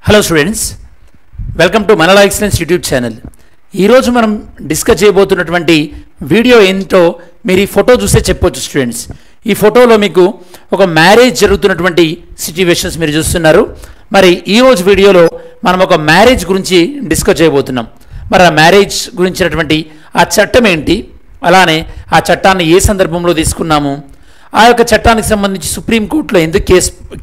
Hello students, welcome to మనలా excellence YouTube channel. ఈరోజు మనం డిస్కస్ చేయబోతున్నటువంటి వీడియో ఏంటో మీరు ఈ ఫోటో చూస్తే చెప్పొచ్చు స్టూడెంట్స్. ఈ ఫోటోలో మీకు ఒక మ్యారేజ్ జరుగుతున్నటువంటి సిచ్యువేషన్స్ మీరు చూస్తున్నారు. మరి ఈరోజు వీడియోలో మనం ఒక మ్యారేజ్ గురించి డిస్కస్ చేయబోతున్నాం. మరి ఆ మ్యారేజ్ గురించినటువంటి ఆ చట్టం ఏంటి, అలానే ఆ చట్టాన్ని ఏ సందర్భంలో తీసుకున్నాము, ఆ యొక్క చట్టానికి సంబంధించి సుప్రీంకోర్టులో ఎందుకు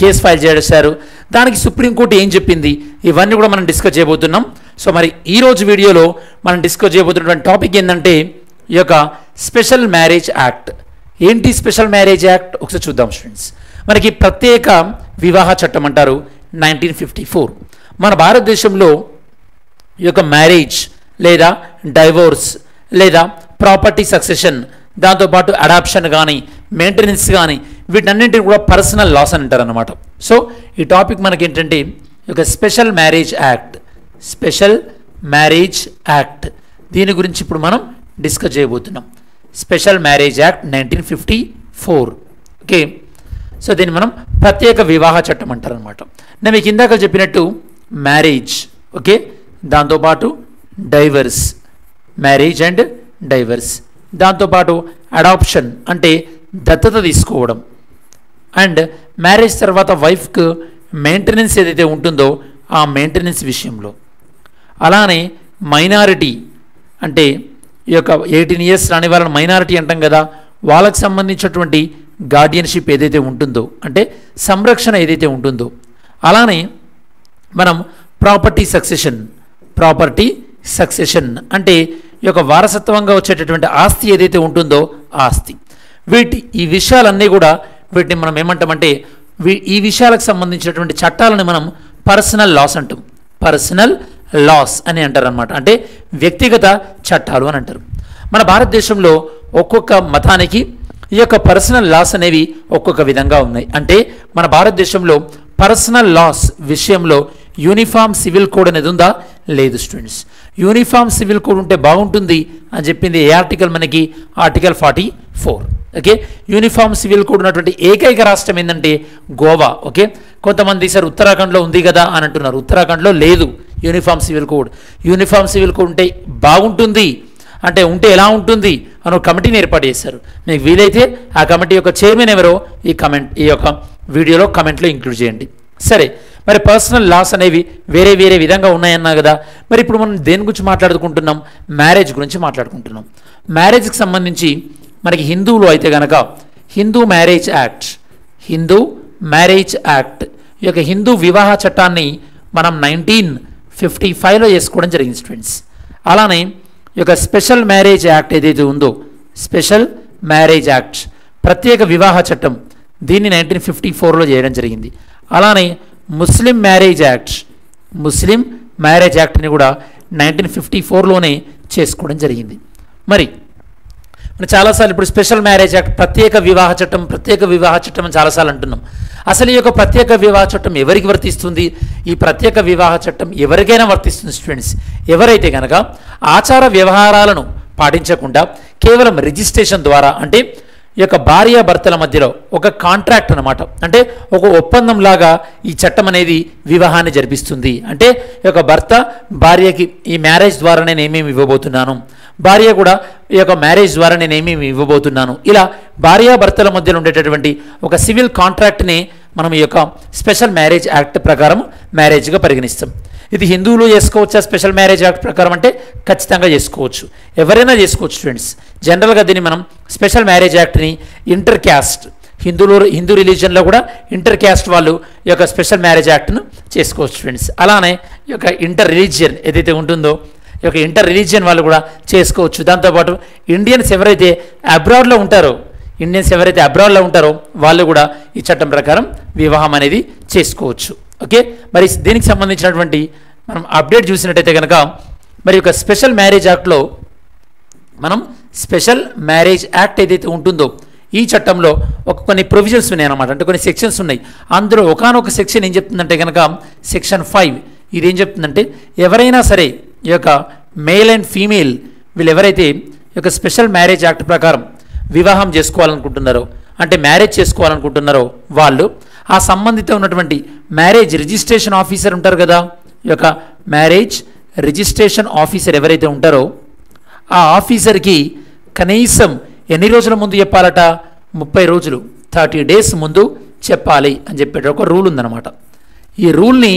కేసు ఫైల్ చేశారు, దానికి సుప్రీంకోర్టు ఏం చెప్పింది, ఇవన్నీ కూడా మనం డిస్కస్ చేయబోతున్నాం. సో మరి ఈరోజు వీడియోలో మనం డిస్కస్ చేయబోతున్నటువంటి టాపిక్ ఏంటంటే ఈ యొక్క స్పెషల్ మ్యారేజ్ యాక్ట్. ఏంటి స్పెషల్ మ్యారేజ్ యాక్ట్ ఒకసారి చూద్దాం స్టూడెంట్స్. మనకి ప్రత్యేక వివాహ చట్టం అంటారు 1954. మన భారతదేశంలో ఈ యొక్క మ్యారేజ్ లేదా డైవోర్స్ లేదా ప్రాపర్టీ సక్సెషన్, దాంతోపాటు అడాప్షన్ కానీ మెయింటెనెన్స్ కానీ వీటన్నింటిని కూడా పర్సనల్ లాస్ అని అంటారు అన్నమాట. సో ఈ టాపిక్ మనకి ఏంటంటే ఈ యొక్క special marriage act, special marriage act, దీని గురించి ఇప్పుడు మనం డిస్కస్ చేయబోతున్నాం. Special marriage act 1954. Okay, so దీన్ని మనం ప్రత్యేక వివాహ చట్టం అంటారు అనమాట. నేను మీకు ఇందాక చెప్పినట్టు మ్యారేజ్, ఓకే, దాంతోపాటు డైవర్స్, మ్యారేజ్ అండ్ డైవర్స్, దాంతోపాటు అడాప్షన్ అంటే దత్తత తీసుకోవడం, అండ్ మ్యారేజ్ తర్వాత వైఫ్కి మెయింటెనెన్స్ ఏదైతే ఉంటుందో ఆ మెయింటెనెన్స్ విషయంలో, అలానే మైనారిటీ అంటే ఈ యొక్క 18 years రాని వాళ్ళని మైనారిటీ అంటాం కదా, వాళ్ళకి సంబంధించినటువంటి గార్డియన్షిప్ ఏదైతే ఉంటుందో అంటే సంరక్షణ ఏదైతే ఉంటుందో, అలానే మనం ప్రాపర్టీ సక్సెషన్ అంటే ఈ యొక్క వారసత్వంగా వచ్చేటటువంటి ఆస్తి ఏదైతే ఉంటుందో ఆస్తి, ఈ విషయాలన్నీ కూడా వీటిని మనం ఏమంటామంటే ఈ విషయాలకు సంబంధించినటువంటి చట్టాలను మనం పర్సనల్ లాస్ అంటాం. పర్సనల్ లాస్ అని అంటారు అనమాట, అంటే వ్యక్తిగత చట్టాలు అని అంటారు. మన భారతదేశంలో ఒక్కొక్క మతానికి ఈ యొక్క పర్సనల్ లాస్ అనేవి ఒక్కొక్క విధంగా ఉన్నాయి. అంటే మన భారతదేశంలో పర్సనల్ లాస్ విషయంలో యూనిఫామ్ సివిల్ కోడ్ అనేది ఉందా? లేదు స్టూడెంట్స్. యూనిఫామ్ సివిల్ కోడ్ ఉంటే బాగుంటుంది అని చెప్పింది ఏ ఆర్టికల్? మనకి article 44. Okay, uniform civil code ఉన్నటువంటి ఏకైక రాష్ట్రం ఏంటంటే గోవా. ఓకే, కొంతమంది సార్ ఉత్తరాఖండ్లో ఉంది కదా అని అంటున్నారు. ఉత్తరాఖండ్లో లేదు uniform civil code. Uniform civil code ఉంటే బాగుంటుంది అంటే ఉంటే ఎలా ఉంటుంది అని ఒక కమిటీని ఏర్పాటు చేశారు. మీకు వీలైతే ఆ కమిటీ యొక్క చైర్మన్ ఎవరో ఈ యొక్క వీడియోలో కమెంట్లో ఇంక్లూడ్ చేయండి. సరే, మరి పర్సనల్ లాస్ అనేవి వేరే వేరే విధంగా ఉన్నాయన్నా కదా. మరి ఇప్పుడు మనం దేని గురించి మాట్లాడుకుంటున్నాం? మ్యారేజ్ గురించి మాట్లాడుకుంటున్నాం. మ్యారేజ్కి సంబంధించి మనకి హిందువులు అయితే కనుక హిందూ మ్యారేజ్ యాక్ట్, ఈ యొక్క హిందూ వివాహ చట్టాన్ని మనం 1955లో చేసుకోవడం జరిగింది స్టూడెంట్స్. అలానే ఈ యొక్క స్పెషల్ మ్యారేజ్ యాక్ట్ ఏదైతే ఉందో, స్పెషల్ మ్యారేజ్ యాక్ట్ ప్రత్యేక వివాహ చట్టం, దీన్ని 1954లో చేయడం జరిగింది. అలానే ముస్లిం మ్యారేజ్ యాక్ట్ని కూడా 1954లోనే చేసుకోవడం జరిగింది. మరి మనం చాలాసార్లు ఇప్పుడు స్పెషల్ మ్యారేజ్ యాక్ట్, ప్రత్యేక వివాహ చట్టం అని చాలాసార్లు అంటున్నాం. అసలు ఈ యొక్క ప్రత్యేక వివాహ చట్టం ఎవరికి వర్తిస్తుంది? ఈ ప్రత్యేక వివాహ చట్టం ఎవరికైనా వర్తిస్తుంది స్టూడెంట్స్. ఎవరైతే కనుక ఆచార వ్యవహారాలను పాటించకుండా కేవలం రిజిస్ట్రేషన్ ద్వారా, అంటే ఈ యొక్క భార్యాభర్తల మధ్యలో ఒక కాంట్రాక్ట్ అనమాట, అంటే ఒక ఒప్పందం లాగా ఈ చట్టం అనేది వివాహాన్ని జరిపిస్తుంది. అంటే ఈ యొక్క భర్త భార్యకి ఈ మ్యారేజ్ ద్వారా నేను ఏమేమి ఇవ్వబోతున్నాను, భార్య కూడా ఈ యొక్క మ్యారేజ్ ద్వారా నేను ఏమేమి ఇవ్వబోతున్నాను, ఇలా భార్యాభర్తల మధ్యలో ఉండేటటువంటి ఒక సివిల్ కాంట్రాక్ట్ని మనం ఈ యొక్క స్పెషల్ మ్యారేజ్ యాక్ట్ ప్రకారం మ్యారేజ్గా పరిగణిస్తాం. ఇది హిందువులు చేసుకోవచ్చా స్పెషల్ మ్యారేజ్ యాక్ట్ ప్రకారం అంటే? ఖచ్చితంగా చేసుకోవచ్చు, ఎవరైనా చేసుకోవచ్చు స్టూడెంట్స్. జనరల్గా దీన్ని మనం స్పెషల్ మ్యారేజ్ యాక్ట్ని ఇంటర్ క్యాస్ట్, హిందూ రిలీజియన్లో కూడా ఇంటర్ క్యాస్ట్ వాళ్ళు ఈ యొక్క స్పెషల్ మ్యారేజ్ యాక్ట్ను చేసుకోవచ్చు స్టూడెంట్స్. అలానే ఈ యొక్క ఇంటర్ రిలీజియన్ ఏదైతే ఉంటుందో ఈ యొక్క ఇంటర్ రిలీజియన్ వాళ్ళు కూడా చేసుకోవచ్చు. దాంతోపాటు ఇండియన్స్ ఎవరైతే అబ్రాడ్లో ఉంటారో వాళ్ళు కూడా ఈ చట్టం ప్రకారం వివాహం అనేది చేసుకోవచ్చు. ఓకే, మరి దీనికి సంబంధించినటువంటి మనం అప్డేట్ చూసినట్టయితే కనుక మరి యొక్క స్పెషల్ మ్యారేజ్ యాక్ట్లో మనం స్పెషల్ మ్యారేజ్ యాక్ట్ ఏదైతే ఉంటుందో ఈ చట్టంలో కొన్ని ప్రొవిజన్స్ ఉన్నాయి అన్నమాట, అంటే కొన్ని సెక్షన్స్ ఉన్నాయి. అందులో ఒకానొక సెక్షన్ ఏం చెప్తుందంటే కనుక సెక్షన్ 5 ఇది ఏం చెప్తుందంటే ఎవరైనా సరే ఈ యొక్క మేల్ అండ్ ఫీమేల్ వీళ్ళు ఎవరైతే ఈ యొక్క స్పెషల్ మ్యారేజ్ యాక్ట్ ప్రకారం వివాహం చేసుకోవాలనుకుంటున్నారో, అంటే మ్యారేజ్ చేసుకోవాలనుకుంటున్నారో వాళ్ళు ఆ సంబంధిత ఉన్నటువంటి మ్యారేజ్ రిజిస్ట్రేషన్ ఆఫీసర్ ఉంటారు కదా, ఈ యొక్క మ్యారేజ్ రిజిస్ట్రేషన్ ఆఫీసర్ ఎవరైతే ఉంటారో ఆ ఆఫీసర్కి కనీసం ఎన్ని రోజుల ముందు చెప్పాలట, 30 రోజులు 30 డేస్ ముందు చెప్పాలి అని చెప్పేట ఒక రూల్ ఉందన్నమాట. ఈ రూల్ని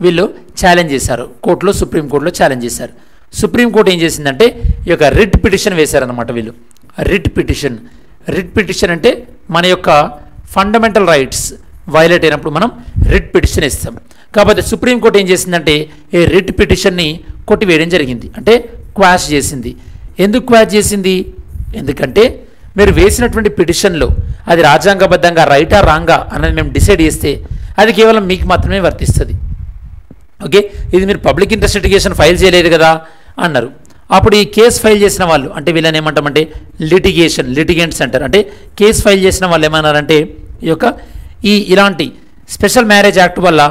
వీళ్ళు ఛాలెంజ్ చేశారు కోర్టులో, సుప్రీంకోర్టులో ఛాలెంజ్ చేశారు. సుప్రీంకోర్టు ఏం చేసిందంటే ఈ యొక్క రిట్ పిటిషన్ వేశారనమాట వీళ్ళు. రిట్ పిటిషన్ అంటే మన యొక్క ఫండమెంటల్ రైట్స్ వైలేట్ అయినప్పుడు మనం రిట్ పిటిషన్ ఇస్తాం. కాకపోతే సుప్రీంకోర్టు ఏం చేసిందంటే ఈ రిట్ పిటిషన్ని కొట్టివేయడం జరిగింది, అంటే క్వాష్ చేసింది. ఎందుకు క్వాష్ చేసింది? ఎందుకంటే మీరు వేసినటువంటి పిటిషన్లో అది రాజ్యాంగబద్ధంగా రైటా రాంగా అన్నది మేము డిసైడ్ చేస్తే అది కేవలం మీకు మాత్రమే వర్తిస్తుంది. ఓకే, ఇది మీరు పబ్లిక్ ఇంట్రెస్ట్ లిటిగేషన్ ఫైల్ చేయలేదు కదా అన్నారు. అప్పుడు ఈ కేసు ఫైల్ చేసిన వాళ్ళు, అంటే వీళ్ళని ఏమంటామంటే లిటిగెంట్స్ అంటారు. అంటే కేసు ఫైల్ చేసిన వాళ్ళు ఏమన్నారంటే ఈ యొక్క ఇలాంటి స్పెషల్ మ్యారేజ్ యాక్ట్ వల్ల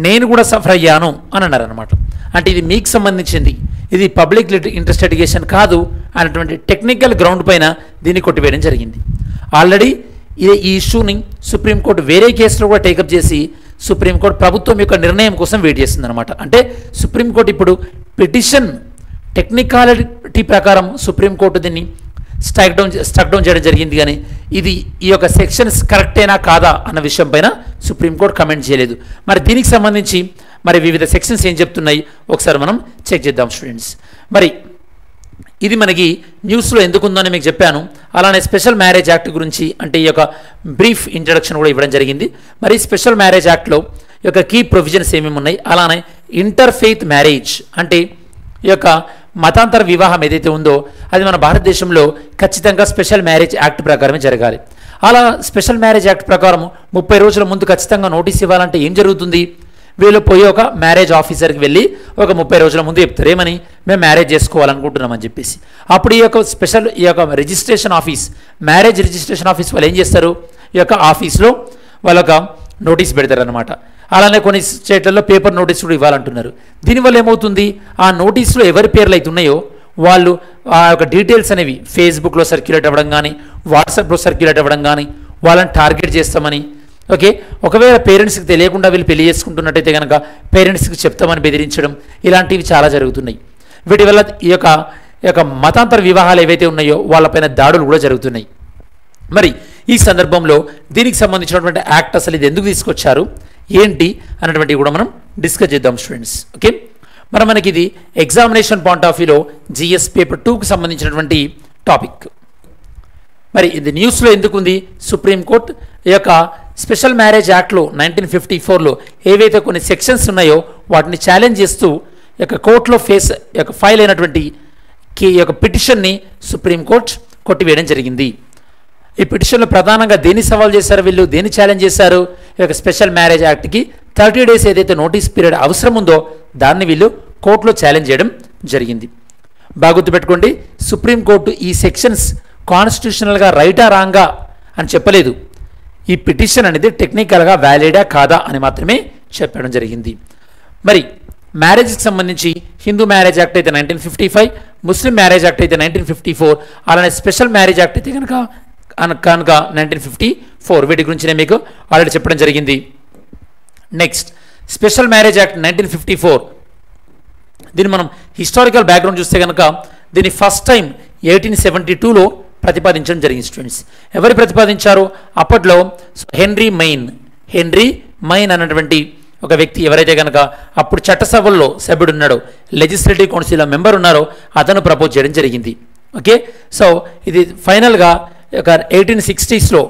నేను కూడా సఫర్ అయ్యాను అని అన్నారు అనమాట. అంటే ఇది మీకు సంబంధించింది, ఇది పబ్లిక్ ఇంట్రెస్ట్ లిటిగేషన్ కాదు అన్నటువంటి టెక్నికల్ గ్రౌండ్ పైన దీన్ని కొట్టివేయడం జరిగింది. ఆల్రెడీ ఈ ఇష్యూని సుప్రీంకోర్టు వేరే కేసులో కూడా టేకప్ చేసి సుప్రీంకోర్టు ప్రభుత్వం యొక్క నిర్ణయం కోసం వెయిట్ చేస్తుంది అనమాట. అంటే సుప్రీంకోర్టు ఇప్పుడు పిటిషన్ టెక్నికాలిటీ ప్రకారం సుప్రీంకోర్టు దీన్ని స్ట్రక్ డౌన్ చేయడం జరిగింది, కానీ ఇది ఈ యొక్క సెక్షన్స్ కరెక్టేనా కాదా అన్న విషయం పైన సుప్రీంకోర్టు కమెంట్ చేయలేదు. మరి దీనికి సంబంధించి మరి వివిధ సెక్షన్స్ ఏం చెప్తున్నాయి ఒకసారి మనం చెక్ చేద్దాం స్టూడెంట్స్. మరి ఇది మనకి న్యూస్లో ఎందుకు ఉందో అని మీకు చెప్పాను. అలానే స్పెషల్ మ్యారేజ్ యాక్ట్ గురించి అంటే ఈ యొక్క బ్రీఫ్ ఇంట్రడక్షన్ కూడా ఇవ్వడం జరిగింది. మరి స్పెషల్ మ్యారేజ్ యాక్ట్లో ఈ యొక్క కీ ప్రొవిజన్స్ ఏమేమి ఉన్నాయి, అలానే ఇంటర్ఫెయిత్ మ్యారేజ్ అంటే ఈ యొక్క మతాంతర వివాహం ఏదైతే ఉందో అది మన భారతదేశంలో ఖచ్చితంగా స్పెషల్ మ్యారేజ్ యాక్ట్ ప్రకారమే జరగాలి. అలా స్పెషల్ మ్యారేజ్ యాక్ట్ ప్రకారం 30 రోజుల ముందు ఖచ్చితంగా నోటీస్ ఇవ్వాలంటే ఏం జరుగుతుంది? వీళ్ళు పోయి ఒక మ్యారేజ్ ఆఫీసర్కి వెళ్ళి ఒక 30 రోజుల ముందు చెప్తారు ఏమని, మేము మ్యారేజ్ చేసుకోవాలనుకుంటున్నామని చెప్పేసి. అప్పుడు ఈ యొక్క registration office, marriage registration office వాళ్ళు ఏం చేస్తారు, ఈ యొక్క ఆఫీస్లో వాళ్ళొక నోటీస్ పెడతారు అనమాట. అలానే కొన్ని స్టేట్లలో పేపర్ నోటీస్ కూడా ఇవ్వాలంటున్నారు. దీనివల్ల ఏమవుతుంది, ఆ నోటీస్లో ఎవరి పేర్లు అయితే ఉన్నాయో వాళ్ళు ఆ యొక్క డీటెయిల్స్ అనేవి ఫేస్బుక్లో సర్క్యులేట్ అవ్వడం కానీ వాట్సాప్లో సర్క్యులేట్ అవ్వడం కానీ వాళ్ళని టార్గెట్ చేస్తామని, ఓకే, ఒకవేళ పేరెంట్స్కి తెలియకుండా వీళ్ళు పెళ్లి చేసుకుంటున్నట్టయితే కనుక పేరెంట్స్కి చెప్తామని బెదిరించడం, ఇలాంటివి చాలా జరుగుతున్నాయి. వీటి వల్ల ఈ యొక్క మతాంతర వివాహాలు ఏవైతే ఉన్నాయో వాళ్ళపైన దాడులు కూడా జరుగుతున్నాయి. మరి ఈ సందర్భంలో దీనికి సంబంధించినటువంటి యాక్ట్ అసలు ఇది ఎందుకు తీసుకొచ్చారు ఏంటి అన్నటువంటివి కూడా మనం డిస్కస్ చేద్దాం స్టూడెంట్స్. ఓకే, మరి మనకి ఇది ఎగ్జామినేషన్ పాయింట్ ఆఫ్ వ్యూలో జిఎస్ పేపర్ 2కి సంబంధించినటువంటి టాపిక్. మరి ఇది న్యూస్లో ఎందుకు ఉంది, సుప్రీంకోర్టు ఈ యొక్క స్పెషల్ మ్యారేజ్ యాక్ట్లో 1954లో ఏవైతే కొన్ని సెక్షన్స్ ఉన్నాయో వాటిని ఛాలెంజ్ చేస్తూ ఈ యొక్క కోర్టులో ఫైల్ అయినటువంటి ఈ యొక్క పిటిషన్ని సుప్రీంకోర్టు కొట్టివేయడం జరిగింది. ఈ పిటిషన్లో ప్రధానంగా దేన్ని సవాల్ చేశారు వీళ్ళు, దేన్ని ఛాలెంజ్ చేశారు, ఈ యొక్క స్పెషల్ మ్యారేజ్ యాక్ట్కి 30 డేస్ ఏదైతే నోటీస్ పీరియడ్ అవసరం ఉందో దాన్ని వీళ్ళు కోర్టులో ఛాలెంజ్ చేయడం జరిగింది. బాగా గుర్తుపెట్టుకోండి, సుప్రీంకోర్టు ఈ సెక్షన్స్ కాన్స్టిట్యూషనల్గా రైటా రాంగా అని చెప్పలేదు. ఈ పిటిషన్ అనేది టెక్నికల్గా వ్యాలిడా కాదా అని మాత్రమే చెప్పడం జరిగింది. మరి మ్యారేజ్కి సంబంధించి హిందూ మ్యారేజ్ యాక్ట్ అయితే 1955, ముస్లిం మ్యారేజ్ యాక్ట్ అయితే 1954, అలానే స్పెషల్ మ్యారేజ్ యాక్ట్ అయితే కనుక 1954. వీటి గురించి నేను మీకు ఆల్రెడీ చెప్పడం జరిగింది. నెక్స్ట్ స్పెషల్ మ్యారేజ్ యాక్ట్ 1954, దీన్ని మనం హిస్టారికల్ బ్యాక్గ్రౌండ్ చూస్తే కనుక దీన్ని ఫస్ట్ టైం 1872లో ప్రతిపాదించడం జరిగింది స్టూడెంట్స్. ఎవరు ప్రతిపాదించారు అప్పట్లో? హెన్రీ మైన్ అన్నటువంటి ఒక వ్యక్తి ఎవరైతే కనుక అప్పుడు చట్టసభల్లో సభ్యుడు ఉన్నాడో, లెజిస్లేటివ్ కౌన్సిల్లో మెంబర్ ఉన్నారో అతను ప్రపోజ్ చేయడం జరిగింది. ఓకే, సో ఇది ఫైనల్గా ఒక 1860స్లో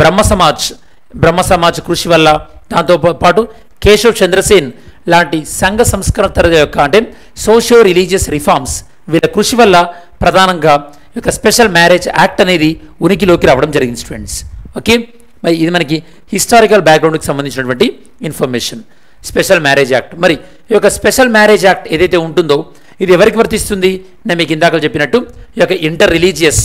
బ్రహ్మ సమాజ్ కృషి వల్ల, దాంతో పాటు కేశవ్ చంద్రసేన్ లాంటి సంఘ సంస్కర్తల యొక్క అంటే సోషియో రిలీజియస్ రిఫార్మ్స్ వీళ్ళ కృషి వల్ల ప్రధానంగా యొక్క స్పెషల్ మ్యారేజ్ యాక్ట్ అనేది ఉనికిలోకి రావడం జరిగింది స్టూడెంట్స్. ఓకే, మరి ఇది మనకి హిస్టారికల్ బ్యాక్గ్రౌండ్కి సంబంధించినటువంటి ఇన్ఫర్మేషన్. స్పెషల్ మ్యారేజ్ యాక్ట్, మరి ఈ యొక్క స్పెషల్ మ్యారేజ్ యాక్ట్ ఏదైతే ఉంటుందో ఇది ఎవరికి వర్తిస్తుంది? నేను మీకు ఇందాక చెప్పినట్టు ఈ యొక్క ఇంటర్ రిలీజియస్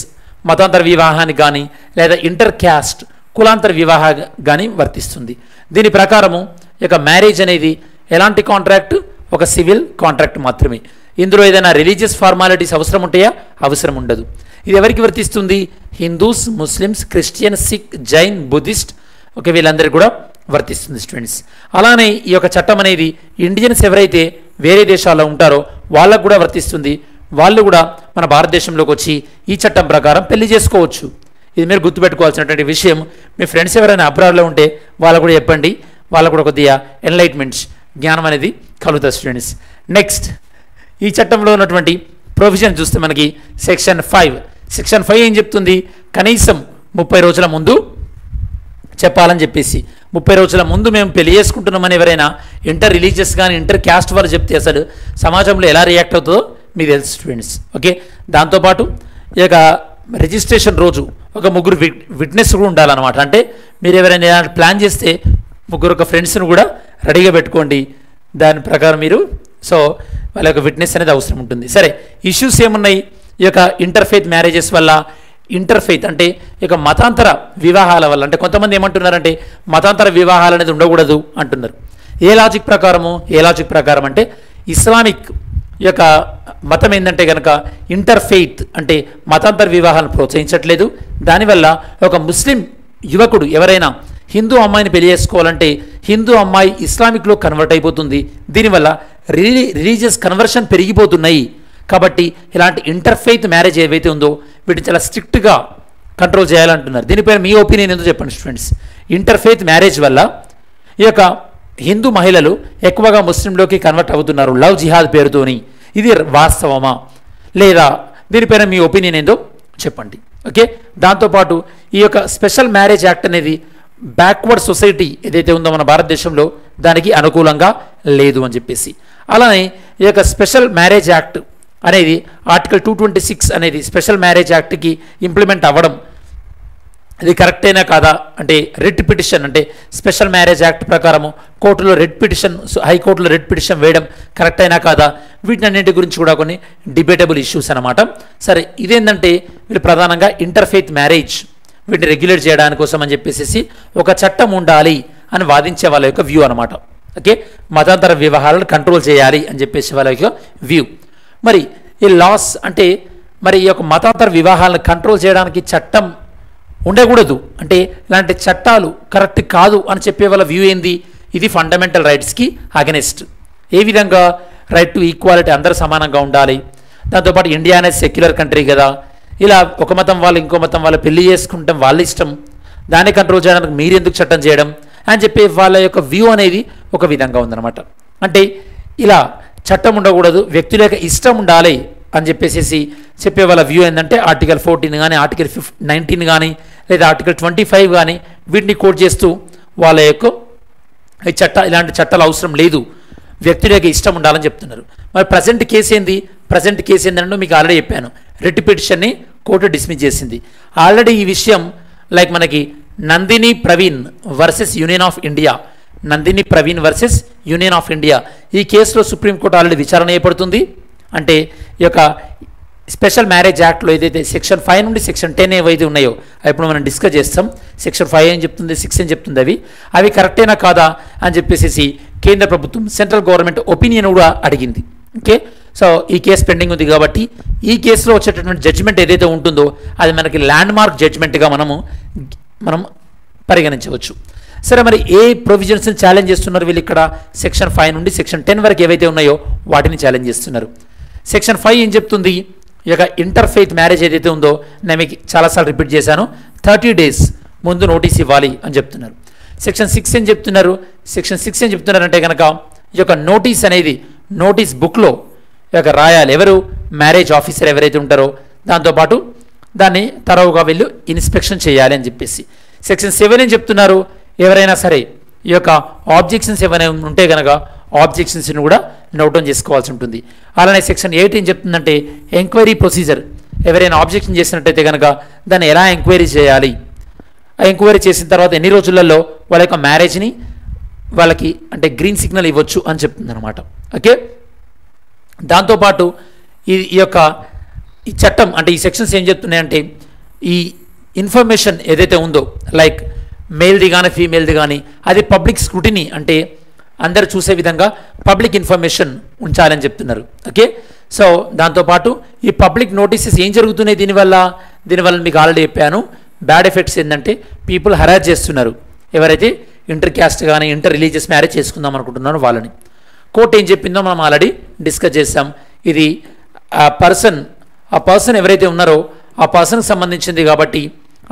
మతాంతర వివాహానికి కానీ లేదా ఇంటర్ క్యాస్ట్ కులాంతర వివాహ కానీ వర్తిస్తుంది. దీని ప్రకారము ఈ యొక్క మ్యారేజ్ అనేది ఎలాంటి కాంట్రాక్ట్? ఒక సివిల్ కాంట్రాక్ట్ మాత్రమే. ఇందులో ఏదైనా రిలీజియస్ ఫార్మాలిటీస్ అవసరం ఉంటాయా? అవసరం ఉండదు. ఇది ఎవరికి వర్తిస్తుంది? Hindus, Muslims, Christian, Sikh, Jain, Buddhist, okay, వీళ్ళందరికీ కూడా వర్తిస్తుంది స్టూడెంట్స్. అలానే ఈ యొక్క చట్టం అనేది ఇండియన్స్ ఎవరైతే వేరే దేశాల్లో ఉంటారో వాళ్ళకు కూడా వర్తిస్తుంది. వాళ్ళు కూడా మన భారతదేశంలోకి వచ్చి ఈ చట్టం ప్రకారం పెళ్లి చేసుకోవచ్చు. ఇది మీరు గుర్తుపెట్టుకోవాల్సినటువంటి విషయం. మీ ఫ్రెండ్స్ ఎవరైనా అబ్రాడ్లో ఉంటే వాళ్ళకు కూడా చెప్పండి, వాళ్ళకు కూడా కొద్దిగా ఎన్లైట్మెంట్స్ జ్ఞానం అనేది కలుగుతుంది స్టూడెంట్స్. నెక్స్ట్ ఈ చట్టంలో ఉన్నటువంటి ప్రొవిజన్ చూస్తే మనకి సెక్షన్ 5 ఏం చెప్తుంది? కనీసం 30 రోజుల ముందు చెప్పాలని చెప్పేసి, 30 రోజుల ముందు మేము పెళ్లి చేసుకుంటున్నామని ఎవరైనా ఇంటర్ రిలీజియస్ కానీ ఇంటర్ క్యాస్ట్ వాళ్ళు చెప్తే అసలు సమాజంలో ఎలా రియాక్ట్ అవుతుందో మీకు తెలుసు స్టూడెంట్స్. ఓకే, దాంతోపాటు ఈ యొక్క రిజిస్ట్రేషన్ రోజు ఒక ముగ్గురు విట్నెస్ కూడా ఉండాలన్నమాట. అంటే మీరు ఎవరైనా ప్లాన్ చేస్తే ముగ్గురు ఒక ఫ్రెండ్స్ను కూడా రెడీగా పెట్టుకోండి. దాని ప్రకారం మీరు వాళ్ళ యొక్క విట్నెస్ అనేది అవసరం ఉంటుంది. సరే, ఇష్యూస్ ఏమున్నాయి ఈ యొక్క ఇంటర్ఫెయిత్ మ్యారేజెస్ వల్ల? ఇంటర్ఫెయిత్ అంటే ఇక మతాంతర వివాహాల వల్ల. అంటే కొంతమంది ఏమంటున్నారంటే మతాంతర వివాహాలు అనేది ఉండకూడదు అంటున్నారు. ఏ లాజిక్ ప్రకారం అంటే ఇస్లామిక్ యొక్క మతం ఏంటంటే కనుక ఇంటర్ఫెయిత్ అంటే మతాంతర వివాహాలను ప్రోత్సహించట్లేదు. దానివల్ల ఒక ముస్లిం యువకుడు ఎవరైనా హిందూ అమ్మాయిని పెళ్లి చేసుకోవాలంటే హిందూ అమ్మాయి ఇస్లామిక్లో కన్వర్ట్ అయిపోతుంది. దీనివల్ల రిలీజియస్ కన్వర్షన్ పెరిగిపోతున్నాయి. కాబట్టి ఇలాంటి ఇంటర్ఫెయిత్ మ్యారేజ్ ఏవైతే ఉందో వీటిని చాలా స్ట్రిక్ట్గా కంట్రోల్ చేయాలంటున్నారు. దీనిపైన మీ ఒపీనియన్ ఏందో చెప్పండి స్టూడెంట్స్. ఇంటర్ఫెయిత్ మ్యారేజ్ వల్ల ఈ యొక్క హిందూ మహిళలు ఎక్కువగా ముస్లింలోకి కన్వర్ట్ అవుతున్నారు లవ్ జిహాద్ పేరుతోని. ఇది వాస్తవమా లేదా? దీనిపైన మీ ఒపీనియన్ ఏందో చెప్పండి. ఓకే, దాంతోపాటు ఈ యొక్క స్పెషల్ మ్యారేజ్ యాక్ట్ అనేది బ్యాక్వర్డ్ సొసైటీ ఏదైతే ఉందో మన భారతదేశంలో దానికి అనుకూలంగా లేదు అని చెప్పేసి. అలానే ఈ యొక్క స్పెషల్ మ్యారేజ్ యాక్ట్ అనేది ఆర్టికల్ 226 అనేది స్పెషల్ మ్యారేజ్ యాక్ట్కి ఇంప్లిమెంట్ అవ్వడం ఇది కరెక్టేనా కాదా అంటే రిట్ పిటిషన్ అంటే స్పెషల్ మ్యారేజ్ యాక్ట్ ప్రకారము కోర్టులో రిట్ పిటిషన్ హైకోర్టులో రిట్ పిటిషన్ వేయడం కరెక్ట్ అయినా కాదా? వీటన్నింటి గురించి కూడా కొన్ని డిబేటబుల్ ఇష్యూస్ అనమాట. సరే, ఇదేంటంటే వీళ్ళు ప్రధానంగా ఇంటర్ఫెయిత్ మ్యారేజ్ వీటిని రెగ్యులేట్ చేయడానికి కోసం అని చెప్పేసి ఒక చట్టం ఉండాలి అని వాదించే వాళ్ళ యొక్క వ్యూ అనమాట. ఓకే, మతాంతర వివాహాలను కంట్రోల్ చేయాలి అని చెప్పేసి వాళ్ళ యొక్క వ్యూ. మరి ఈ లాస్ అంటే మరి ఈ యొక్క మతాంతర వివాహాలను కంట్రోల్ చేయడానికి చట్టం ఉండకూడదు అంటే ఇలాంటి చట్టాలు కరెక్ట్ కాదు అని చెప్పే వాళ్ళ వ్యూ ఏంది? ఇది ఫండమెంటల్ రైట్స్కి అగెనిస్ట్. ఏ విధంగా? రైట్ టు ఈక్వాలిటీ, అందరూ సమానంగా ఉండాలి. దాంతోపాటు ఇండియా అనేది సెక్యులర్ కంట్రీ కదా, ఇలా ఒక మతం వాళ్ళు ఇంకో మతం వాళ్ళు పెళ్లి చేసుకుంటాం వాళ్ళ ఇష్టం, దాన్ని కంట్రోల్ చేయడానికి మీరు ఎందుకు చట్టం చేయడం అని చెప్పి వాళ్ళ యొక్క వ్యూ అనేది ఒక విధంగా ఉందన్నమాట. అంటే ఇలా చట్టం ఉండకూడదు, వ్యక్తుల యొక్క ఇష్టం ఉండాలి అని చెప్పేసి చెప్పే వాళ్ళ వ్యూ ఏంటంటే ఆర్టికల్ 14 కానీ ఆర్టికల్ 19 కానీ లేదా ఆర్టికల్ 25 కానీ వీటిని కోట్ చేస్తూ వాళ్ళ యొక్క ఇలాంటి చట్టాలు అవసరం లేదు, వ్యక్తుల యొక్క ఇష్టం ఉండాలని చెప్తున్నారు. మరి ప్రజెంట్ కేసు ఏంటంటే మీకు ఆల్రెడీ చెప్పాను, రిట్ పిటిషన్ని కోర్టు డిస్మిస్ చేసింది. ఆల్రెడీ ఈ విషయం లైక్ మనకి Nandini Praveen versus union of India ఈ కేసులో సుప్రీంకోర్టు ఆల్రెడీ విచారణ చేయబడుతుంది. అంటే ఈ యొక్క స్పెషల్ మ్యారేజ్ యాక్ట్లో ఏదైతే సెక్షన్ 5 నుండి సెక్షన్ 10 ఏవైతే ఉన్నాయో ఇప్పుడు మనం డిస్కస్ చేస్తాం. సెక్షన్ 5 ఏం చెప్తుంది, 6 ఏం చెప్తుంది, అవి కరెక్టేనా కాదా అని చెప్పేసి కేంద్ర ప్రభుత్వం సెంట్రల్ గవర్నమెంట్ ఒపీనియన్ కూడా అడిగింది. ఓకే, సో ఈ కేసు పెండింగ్ ఉంది కాబట్టి ఈ కేసులో వచ్చేటటువంటి జడ్జిమెంట్ ఏదైతే ఉంటుందో అది మనకి ల్యాండ్ మార్క్ జడ్జిమెంట్గా మనం పరిగణించవచ్చు. సరే, మరి ఏ ప్రొవిజన్స్ని ఛాలెంజ్ చేస్తున్నారు వీళ్ళు ఇక్కడ? సెక్షన్ 5 నుండి సెక్షన్ 10 వరకు ఏవైతే ఉన్నాయో వాటిని ఛాలెంజ్ చేస్తున్నారు. సెక్షన్ 5 ఏం చెప్తుంది? ఈ యొక్క ఇంటర్ఫెయిత్ మ్యారేజ్ ఏదైతే ఉందో నేను మీకు చాలాసార్లు రిపీట్ చేశాను, 30 days ముందు నోటీస్ ఇవ్వాలి అని చెప్తున్నారు. సెక్షన్ 6 ఏం చెప్తున్నారంటే కనుక ఈ యొక్క నోటీస్ అనేది నోటీస్ బుక్లో ఈ యొక్క రాయాలి. ఎవరు? మ్యారేజ్ ఆఫీసర్ ఎవరైతే ఉంటారో, దాంతోపాటు దాన్ని తరవుగా వీళ్ళు ఇన్స్పెక్షన్ చేయాలి అని చెప్పేసి. సెక్షన్ 7 ఏం చెప్తున్నారు? ఎవరైనా సరే ఈ యొక్క ఆబ్జెక్షన్స్ ఏమైనా ఉంటే కనుక ఆబ్జెక్షన్స్ని కూడా నోట్ డౌన్ చేసుకోవాల్సి ఉంటుంది. అలానే సెక్షన్ 8 ఏం చెప్తుందంటే ఎంక్వైరీ ప్రొసీజర్, ఎవరైనా ఆబ్జెక్షన్ చేసినట్టయితే కనుక దాన్ని ఎలా ఎంక్వైరీ చేయాలి, ఆ ఎంక్వైరీ చేసిన తర్వాత ఎన్ని రోజులలో వాళ్ళ యొక్క మ్యారేజ్ని వాళ్ళకి అంటే గ్రీన్ సిగ్నల్ ఇవ్వచ్చు అని చెప్తుంది అనమాట. ఓకే, దాంతోపాటు ఈ చట్టం అంటే ఈ సెక్షన్స్ ఏం చెప్తున్నాయంటే ఈ ఇన్ఫర్మేషన్ ఏదైతే ఉందో లైక్ మేల్ది కానీ ఫీమేల్ది కానీ అది పబ్లిక్ స్క్రూటినీ అంటే అందరు చూసే విధంగా పబ్లిక్ ఇన్ఫర్మేషన్ ఉంచాలని చెప్తున్నారు. ఓకే, సో దాంతోపాటు ఈ పబ్లిక్ నోటీసెస్ ఏం జరుగుతున్నాయి దీనివల్ల మీకు ఆల్రెడీ చెప్పాను. బ్యాడ్ ఎఫెక్ట్స్ ఏంటంటే పీపుల్ హరాస్ చేస్తున్నారు, ఎవరైతే ఇంటర్ క్యాస్ట్ కానీ ఇంటర్ రిలీజియస్ మ్యారేజ్ చేసుకుందాం అనుకుంటున్నారో వాళ్ళని. కోర్టు ఏం చెప్పిందో మనం ఆల్రెడీ డిస్కస్ చేసాం. ఇది ఆ పర్సన్ ఎవరైతే ఉన్నారో ఆ పర్సన్కి సంబంధించింది కాబట్టి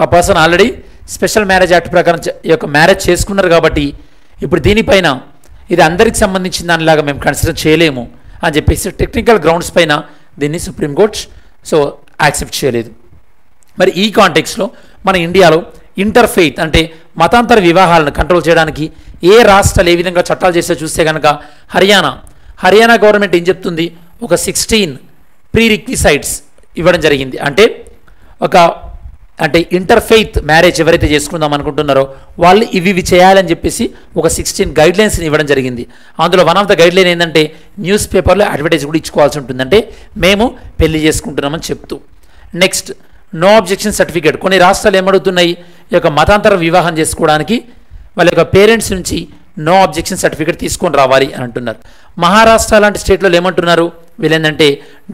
ఆ person already special marriage act ప్రకారం ఈ యొక్క మ్యారేజ్ చేసుకున్నారు కాబట్టి ఇప్పుడు దీనిపైన ఇది అందరికి సంబంధించిన దానిలాగా మేము కన్సిడర్ చేయలేము అని చెప్పేసి టెక్నికల్ గ్రౌండ్స్ పైన దీన్ని సుప్రీంకోర్టు యాక్సెప్ట్ చేయలేదు. మరి ఈ కాంటెక్స్లో మన ఇండియాలో ఇంటర్ ఫెయిత్ అంటే మతాంతర వివాహాలను కంట్రోల్ చేయడానికి ఏ రాష్ట్రాలు ఏ విధంగా చట్టాలు చేస్తే చూస్తే కనుక హర్యానా గవర్నమెంట్ ఏం చెప్తుంది, ఒక 16 ప్రీ రిక్విసైట్స్ ఇవ్వడం జరిగింది. అంటే ఇంటర్ ఫెయిత్ మ్యారేజ్ ఎవరైతే చేసుకుందాం అనుకుంటున్నారో వాళ్ళు ఇవి చేయాలని చెప్పేసి ఒక 16 గైడ్లైన్స్ని ఇవ్వడం జరిగింది. అందులో వన్ ఆఫ్ ద గైడ్లైన్ ఏంటంటే న్యూస్ పేపర్లో అడ్వర్టైజ్ కూడా ఇచ్చుకోవాల్సి ఉంటుంది, అంటే మేము పెళ్లి చేసుకుంటున్నామని చెప్తూ. Next no objection certificate. కొన్ని రాష్ట్రాలు ఏమడుగుతున్నాయి, ఈ యొక్క మతాంతర వివాహం చేసుకోవడానికి వాళ్ళ యొక్క పేరెంట్స్ నుంచి నో అబ్జెక్షన్ సర్టిఫికేట్ తీసుకొని రావాలి అని అంటున్నారు. మహారాష్ట్ర లాంటి స్టేట్లో ఏమంటున్నారు, వీళ్ళేంటంటే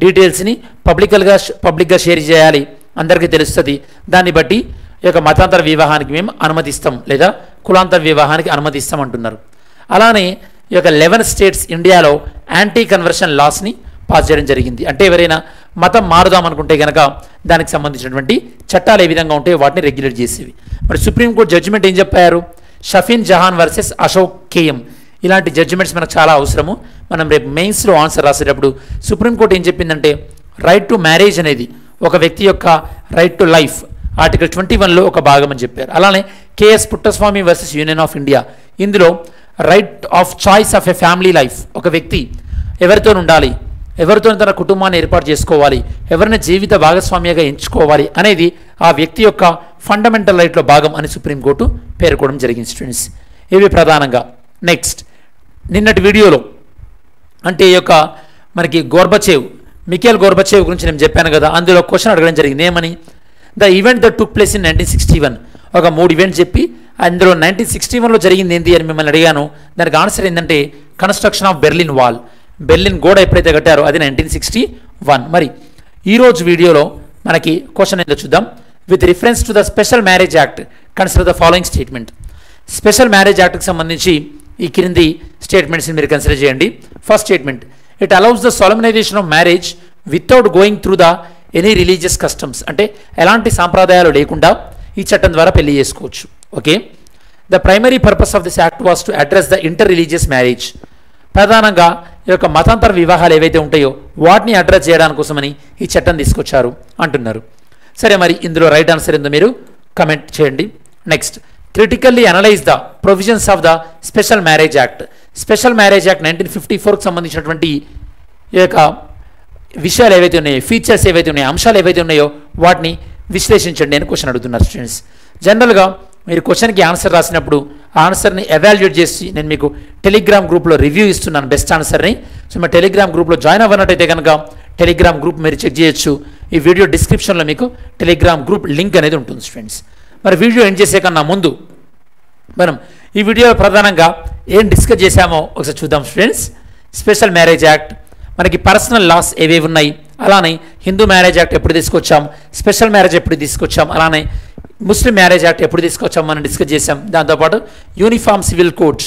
డీటెయిల్స్ని పబ్లిక్గా షేర్ చేయాలి, అందరికీ తెలుస్తుంది, దాన్ని బట్టి ఈ యొక్క మతాంతర వివాహానికి మేము అనుమతిస్తాం లేదా కులాంతర వివాహానికి అనుమతిస్తాం అంటున్నారు. అలానే ఈ యొక్క 11 స్టేట్స్ ఇండియాలో యాంటీ కన్వర్షన్ లాస్ని పాస్ చేయడం జరిగింది. అంటే ఎవరైనా మతం మారుదాం అనుకుంటే కనుక దానికి సంబంధించినటువంటి చట్టాలు ఏ విధంగా ఉంటాయో వాటిని రెగ్యులేట్ చేసేవి. మరి సుప్రీంకోర్టు జడ్జిమెంట్ ఏం చెప్పారు, షఫీన్ జహాన్ వర్సెస్ అశోక్ కేఎం. ఇలాంటి జడ్జిమెంట్స్ మనకు చాలా అవసరము. మనం రేపు మెయిన్స్లో ఆన్సర్ రాసేటప్పుడు సుప్రీంకోర్టు ఏం చెప్పిందంటే రైట్ టు మ్యారేజ్ అనేది ఒక వ్యక్తి యొక్క రైట్ టు లైఫ్ ఆర్టికల్ 21లో ఒక భాగం అని చెప్పారు. అలానే KS Puttaswamy versus union of India, ఇందులో right of choice of a family life, ఒక వ్యక్తి ఎవరితో ఉండాలి, ఎవరితో తన కుటుంబాన్ని ఏర్పాటు చేసుకోవాలి, ఎవరిని జీవిత భాగస్వామిగా ఎంచుకోవాలి అనేది ఆ వ్యక్తి యొక్క ఫండమెంటల్ రైట్లో భాగం అని సుప్రీంకోర్టు పేర్కొనడం జరిగింది స్టూడెంట్స్. ఇవి ప్రధానంగా. నెక్స్ట్ నిన్నటి వీడియోలో అంటే ఈ యొక్క మనకి మిఖేల్ గోర్బచేవ్ గురించి నేను చెప్పాను కదా, అందులో క్వశ్చన్ అడగడం జరిగింది. ఏమని, the event that took place in 1961, ఒక 3 ఈవెంట్స్ చెప్పి అందులో 1961లో జరిగింది ఏంటి అని మిమ్మల్ని అడిగాను. దానికి ఆన్సర్ ఏంటంటే construction of Berlin wall, Berlin గోడ ఎప్పుడైతే కట్టారో అది 1961. మరి ఈరోజు వీడియోలో మనకి క్వశ్చన్ ఏంటో చూద్దాం. With reference to the special marriage act consider the following statement. Special marriage యాక్ట్కి సంబంధించి ఈ క్రింది స్టేట్మెంట్స్ని మీరు కన్సిడర్ చేయండి. First statement, it allows the solemnization of marriage without going through the any religious customs. అంటే ఎలాంటి సాంప్రదాయాలు లేకుండా ఈ చట్టం ద్వారా పెళ్లి చేసుకోవచ్చు. Okay, the primary purpose of this act was to address the inter religious marriage. ప్రధానంగా ఈ యొక్క మతాంతర వివాహాలు ఏవైతే ఉంటాయో వాటిని అడ్రస్ చేయడానికి కోసమని ఈ చట్టం తీసుకొచ్చారు అంటున్నారు. సరే, మరి ఇందులో రైట్ ఆన్సర్ ఏందో మీరు కమెంట్ చేయండి. Next, critically analyze the provisions of the special marriage act. Special marriage act 1954కి సంబంధించినటువంటి ఈ యొక్క విషయాలు ఏవైతే ఉన్నాయో, ఫీచర్స్ ఏవైతే ఉన్నాయో, అంశాలు ఏవైతే ఉన్నాయో వాటిని విశ్లేషించండి అని క్వశ్చన్ అడుగుతున్నారు స్టూడెంట్స్. జనరల్గా మీరు క్వశ్చన్కి ఆన్సర్ రాసినప్పుడు ఆన్సర్ని ఎవాల్యుయేట్ చేసి నేను మీకు టెలిగ్రామ్ గ్రూప్లో రివ్యూ ఇస్తున్నాను బెస్ట్ ఆన్సర్ని. సో మా టెలిగ్రామ్ గ్రూప్లో జాయిన్ అవ్వనట్టయితే కనుక టెలిగ్రామ్ గ్రూప్ మీరు చెక్ చేయొచ్చు. ఈ వీడియో డిస్క్రిప్షన్లో మీకు టెలిగ్రామ్ గ్రూప్ లింక్ అనేది ఉంటుంది స్టూడెంట్స్. మరి వీడియో ఎండ్ చేసే కన్నా ముందు మనం ఈ వీడియోలో ప్రధానంగా ఏం డిస్కస్ చేశామో ఒకసారి చూద్దాం స్టూడెంట్స్. స్పెషల్ మ్యారేజ్ యాక్ట్, మనకి పర్సనల్ లాస్ ఏవేవి ఉన్నాయి, అలానే హిందూ మ్యారేజ్ యాక్ట్ ఎప్పుడు తీసుకొచ్చాం, స్పెషల్ మ్యారేజ్ ఎప్పుడు తీసుకొచ్చాం, అలానే ముస్లిం మ్యారేజ్ యాక్ట్ ఎప్పుడు తీసుకొచ్చాం మనం డిస్కస్ చేసాం. దాంతోపాటు యూనిఫామ్ సివిల్ కోడ్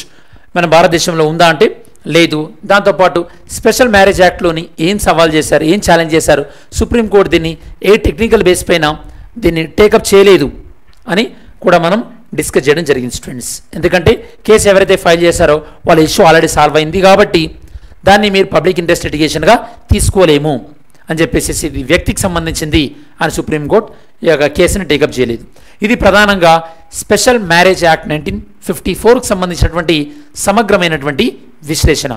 మన భారతదేశంలో ఉందా అంటే లేదు. దాంతోపాటు స్పెషల్ మ్యారేజ్ యాక్ట్లోని ఏం సవాల్ చేశారు, ఏం ఛాలెంజ్ చేశారు, సుప్రీంకోర్టు దీన్ని ఏ టెక్నికల్ బేస్ పైన దీన్ని టేకప్ చేయలేదు అని కూడా మనం డిస్కస్ చేయడం జరిగింది స్టూడెంట్స్. ఎందుకంటే కేసు ఎవరైతే ఫైల్ చేశారో వాళ్ళ ఇష్యూ ఆల్రెడీ సాల్వ్ అయింది కాబట్టి దాన్ని మీరు పబ్లిక్ ఇంట్రెస్ట్ లిటిగేషన్గా తీసుకోలేము అని చెప్పేసి ఇది వ్యక్తికి సంబంధించింది అని సుప్రీంకోర్టు ఈ యొక్క కేసుని టేకప్ చేయలేదు. ఇది ప్రధానంగా స్పెషల్ మ్యారేజ్ యాక్ట్ 1954కి సంబంధించినటువంటి సమగ్రమైనటువంటి విశ్లేషణ.